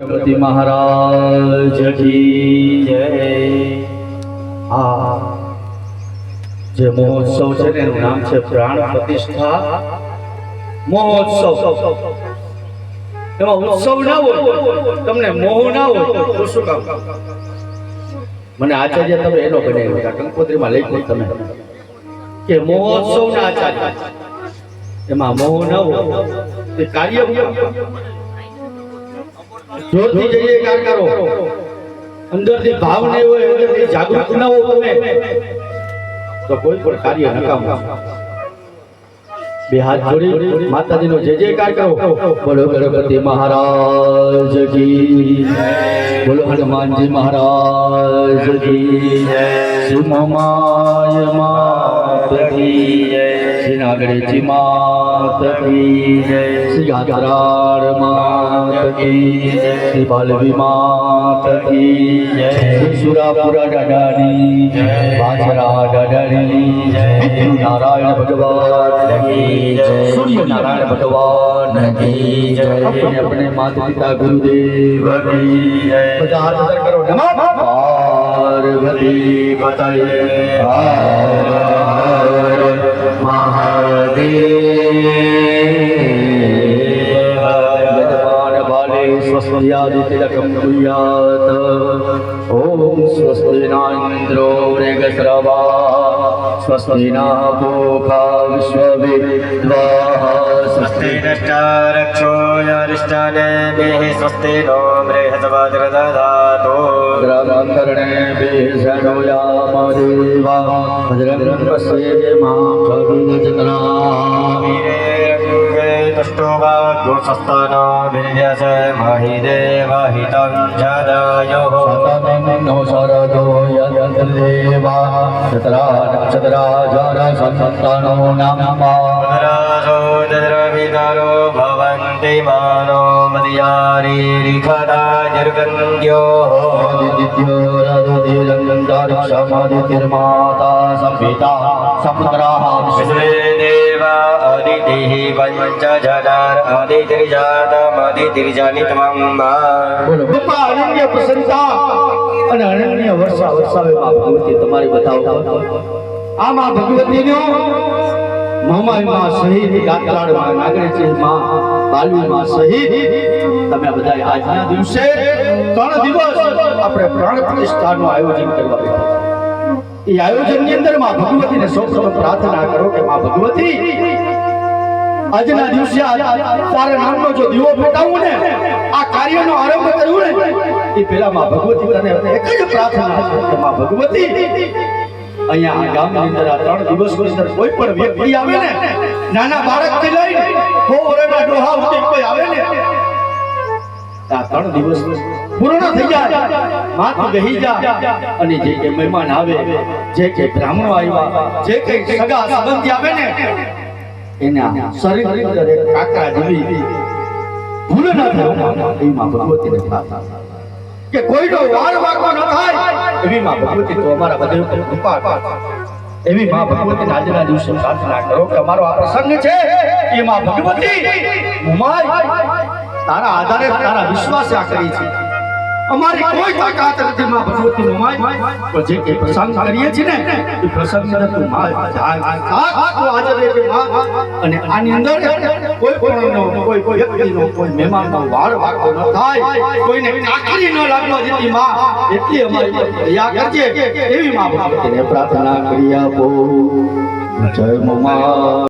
ગણપતિ મહારાજ કી જય। આ જે મહોત્સવ છે ને એનું નામ છે પ્રાણ પ્રતિષ્ઠા મહોત્સવ। એમાં ઉત્સવ ના હોય, તમને મોહ ના હોય તો શું કામ? મને આચાર્ય તમે એનો બનાવ્યો કંકોત્રીમાં લખ્યું તમે કે મહોત્સવ ના આચાર્ય, એમાં મોહ ન હોય તે કાર્ય જોરથી જઈએ કાર કરો, અંદરથી ભાવ નહીં હોય, અંદરથી જાગૃત ન હો તમે તો કોઈ પણ કાર્ય નકામું। બે હાથ જોડી માતાજીનો જય જયકાર કરો। બોલો ગણપતિ મહારાજ કી જય, બોલો હનુમાનજી મહારાજ કી જય, સુમમાય માત કી જય, શ્રી નાગરેજી માત કી જય, શ્રી યાત્રાળ માત કી જય, શ્રી બાલવી માત કી જય, શ્રી સુરાપુરા દાદાની જય, વાછરા દાદાની જય, નારાયણ ભગવાન કી जय, सूर्य नारायण भगवान की जय, अपने अपने माता पिता गुरुदेव की जय। બધા હાથ ઊંચા કરો, નમઃ પાર્વતી પતये હર મહાદેવ। સ્વસ્તિયાદિતિલકમ કુર્યાત। ઓમ સ્વસ્તિ નો ઇન્દ્રો મૃગશ્રવા, સ્વસ્તિ ના પૂષા વિશ્વવેદાઃ, स्वस्ति नष्टारक्षो यारिष्टानेभिः, स्वस्ति नो बृहस्पतिर्दधातु। ग्रहकर्णेभिः शनो यामदेवा, भद्रं पश्येमाक्षभिर्जत्राः। तुष्टो वाग्गुंसस्तनो वीर्यस्य महिदेवहितं जदायुः। शतमन्नो शरदो यजन्देवा, चतुराजरसन्तनो नमः। द्रविदरो भवन्ति मानो मदयारीरिखदा निर्गन्ध्योः। आदित्यो रदिरङ्गन्तरिक्षमदितिर्माता संहिता समुद्राः। विश्वे देवा अदितिः पञ्चजठार अदितिर्जातमदितिर्जनितमं मा। બોલો બાપા અનન્ય પ્રસન્નતા અને અનન્ય વર્ષા વરસાવે માં ભગવતી તમારી બતાવો। આ માં ભગવતીનો મહામાઈમાં શહીદ, યાત્રાળમાં નાગરેચીમાં, બાલુમાં શહીદ, તમે બધા આજના દિવસે 3 દિવસ આપણે પ્રાણ પ્રતિષ્ઠાનું આયોજન કરવા બેઠા છે। એ આયોજનની અંદર માં ભગવતીને સૌપ્રથમ પ્રાર્થના કરો કે માં ભગવતી, આજના દિવસે તારા નામનો જો દીવો પેટાવું ને, આ કાર્યનો આરંભ કરવું ને, એ પેલા માં ભગવતી તને એક જ પ્રાર્થના છે કે માં ભગવતી, અહીંયા ગામની અંદર આ 3 દિવસની અંદર કોઈ પણ વ્યક્તિ આવે ને, નાના બાળકથી લઈને ઓરેના ડોહા સુધી કોઈ આવે ને, આ 3 દિવસ પૂર્ણ થઈ જાય, માથું બેહી જાય અને જે કે મહેમાન આવે, જે કે બ્રાહ્મણો આવ્યા, જે કે સગા સંબંધી આવે ને, એના શરીરની અંદર એક કાકરા જેવી ભૂલ ન થાય એમાં ભગવતીને પ્રાર્થના કે કોઈનો વાર વાગો ન થાય એવી માં ભગવતી તો અમારા બધા ઉપર કૃપા કર। એવી માં ભગવતીને આજના દિવસે પ્રાર્થના કરો કે અમારો આ પ્રસંગ છે એ માં ભગવતી ઉમાય તારા આધારે તારા વિશ્વાસે આ કરી છે, અમારી કોઈ તાકાત નથી માં ભગવતી ઉમાય, પણ જે કે પ્રસંગ કરીએ છીએ ને એ પ્રસંગ તું માં હાજર રહે માં, અને આની અંદર કોઈ કોઈનો કોઈ વ્યક્તિનો કોઈ મહેમાનનો વાળ વાગો ન થાય, કોઈને કાકરી ન લાગવા દેતી માં, એટલી અમારી દયા કરજે એવી માં ભગવતીને પ્રાર્થના કરી આપો। જય મા।